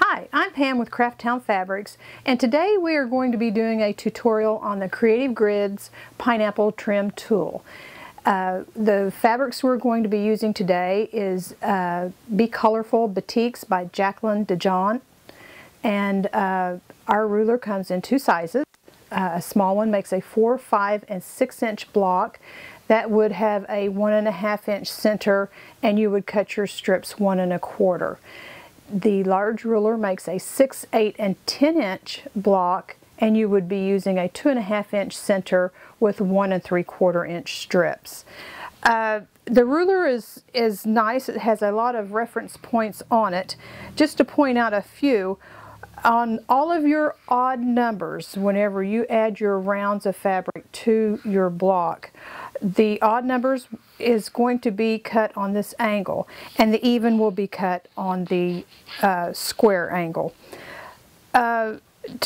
Hi, I'm Pam with Crafttown Fabrics, and today we are going to be doing a tutorial on the Creative Grids Pineapple Trim Tool. The fabrics we're going to be using today is Be Colorful Batiks by Jacqueline DeJohn, and our ruler comes in two sizes. A small one makes a 4, 5, and 6 inch block that would have a 1.5 inch center, and you would cut your strips 1 1/4. The large ruler makes a 6, 8, and 10 inch block, and you would be using a 2.5 inch center with 1 3/4 inch strips. The ruler is nice. It has a lot of reference points on it. Just to point out a few, on all of your odd numbers, whenever you add your rounds of fabric to your block, the odd numbers is going to be cut on this angle, and the even will be cut on the square angle. To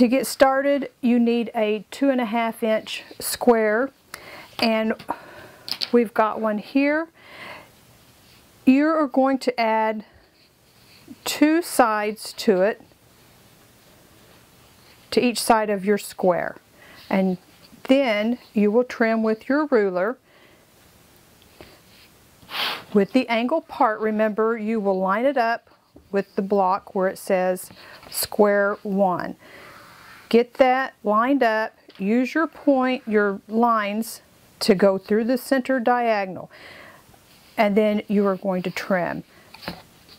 get started, you need a 2.5 inch square, and we've got one here. You are going to add 2 sides to it, to each side of your square, and then you will trim with your ruler. With the angle part, remember, you will line it up with the block where it says square 1. Get that lined up. Use your your lines to go through the center diagonal, and then you are going to trim,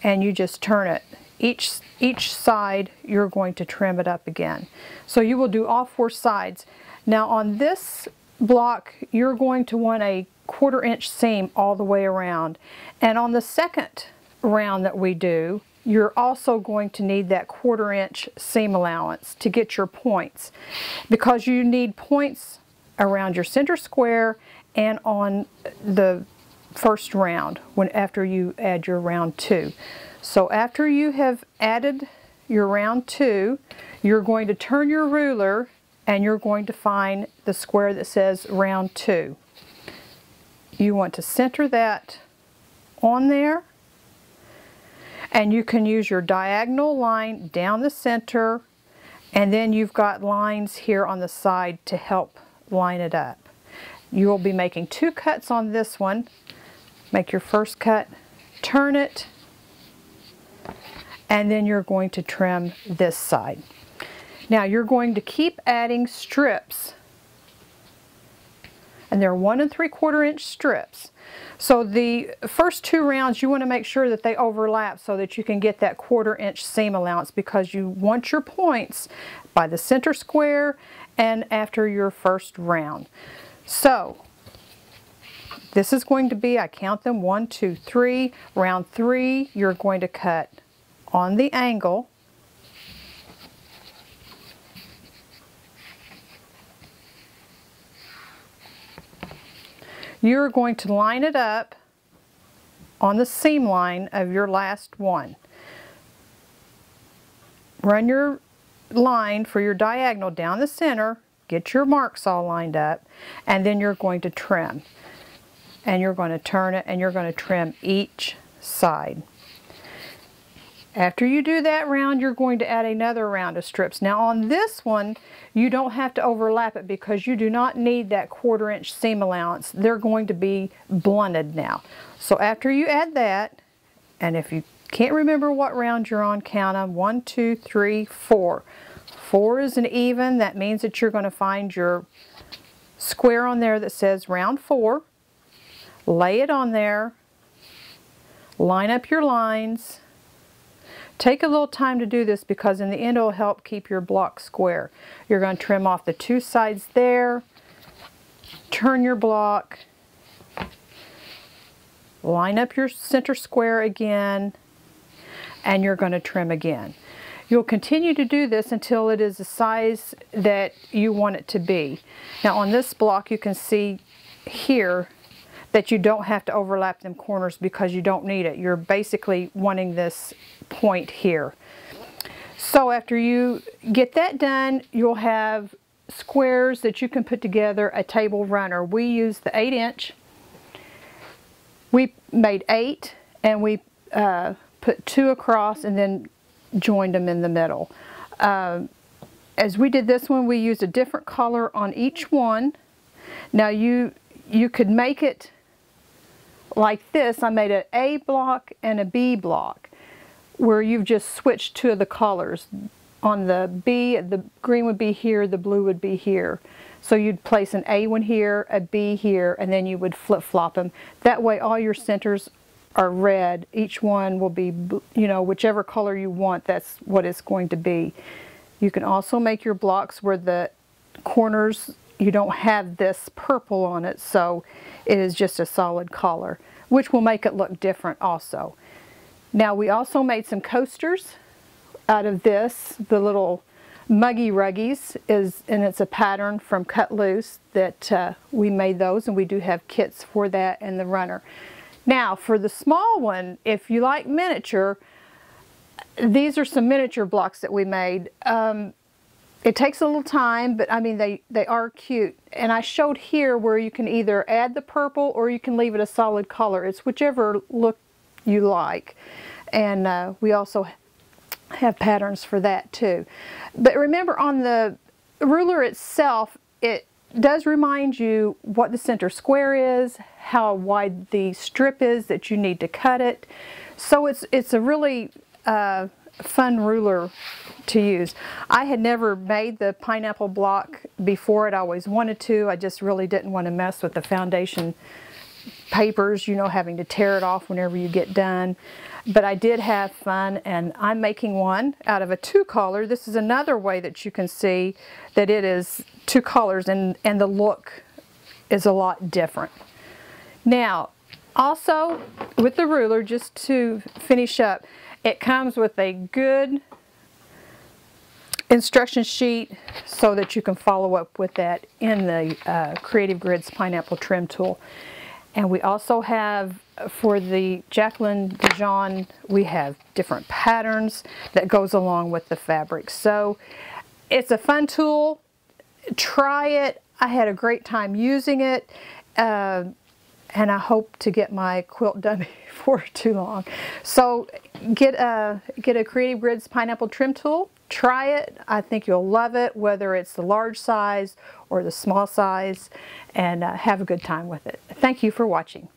and you just turn it. Each side you're going to trim it up again. So you will do all 4 sides. Now on this block you're going to want a 1/4 inch seam all the way around, and on the second round that we do, you're also going to need that 1/4 inch seam allowance to get your points, because you need points around your center square and on the first round after you add your round 2. So after you have added your round 2, you're going to turn your ruler and you're going to find the square that says round 2. You want to center that on there, and you can use your diagonal line down the center, and then you've got lines here on the side to help line it up. You will be making 2 cuts on this one. Make your first cut, turn it, and then you're going to trim this side. Now you're going to keep adding strips, and they're 1 3/4 inch strips. So the first 2 rounds you want to make sure that they overlap so that you can get that 1/4 inch seam allowance, because you want your points by the center square and after your first round. So this is going to be, I count them, 1, 2, 3. Round 3 you're going to cut on the angle, you're going to line it up on the seam line of your last one. Run your line for your diagonal down the center, get your marks all lined up, and then you're going to trim. And you're going to turn it, and you're going to trim each side. After you do that round, you're going to add another round of strips. Now on this one, you don't have to overlap it because you do not need that 1/4 inch seam allowance. They're going to be blunted now. So after you add that, and if you can't remember what round you're on, count them. 1, 2, 3, 4. 4 is an even. That means that you're going to find your square on there that says round 4. Lay it on there. Line up your lines. Take a little time to do this, because in the end it will help keep your block square. You're going to trim off the 2 sides there, turn your block, line up your center square again, and you're going to trim again. You'll continue to do this until it is the size that you want it to be. Now on this block you can see here that you don't have to overlap them corners because you don't need it. You're basically wanting this point here. So after you get that done, you'll have squares that you can put together a table runner. We use the 8 inch. We made 8, and we put 2 across, and then joined them in the middle. As we did this one, we used a different color on each one. Now you could make it like this. I made an A block and a B block, where you've just switched two of the colors. On the B, the green would be here, the blue would be here. So you'd place an A one here, a B here, and then you would flip-flop them. That way all your centers are red. Each one will be, you know, whichever color you want, that's what it's going to be. You can also make your blocks where the corners, you don't have this purple on it, so it is just a solid color, which will make it look different also. Now we also made some coasters out of this. The little Muggy Ruggies and it's a pattern from Cut Loose that we made those, and we do have kits for that and the runner. Now for the small one, if you like miniature, these are some miniature blocks that we made. It takes a little time, but I mean they are cute. And I showed here where you can either add the purple or you can leave it a solid color. It's whichever look you like. And we also have patterns for that too. But remember, on the ruler itself, it does remind you what the center square is, how wide the strip is that you need to cut it. So it's a really fun ruler to use. I had never made the pineapple block before. I always wanted to. I just really didn't want to mess with the foundation papers, you know, having to tear it off whenever you get done. But I did have fun, and I'm making one out of a two-color. This is another way that you can see that it is two colors, and the look is a lot different. Now, also with the ruler, just to finish up, it comes with a good instruction sheet so that you can follow up with that in the Creative Grids Pineapple Trim Tool. And we also have, for the Jacqueline Dijon, we have different patterns that goes along with the fabric. So it's a fun tool. Try it. I had a great time using it. And I hope to get my quilt done before too long. So get a Creative Grids Pineapple Trim Tool. Try it. I think you'll love it, whether it's the large size or the small size, and have a good time with it. Thank you for watching.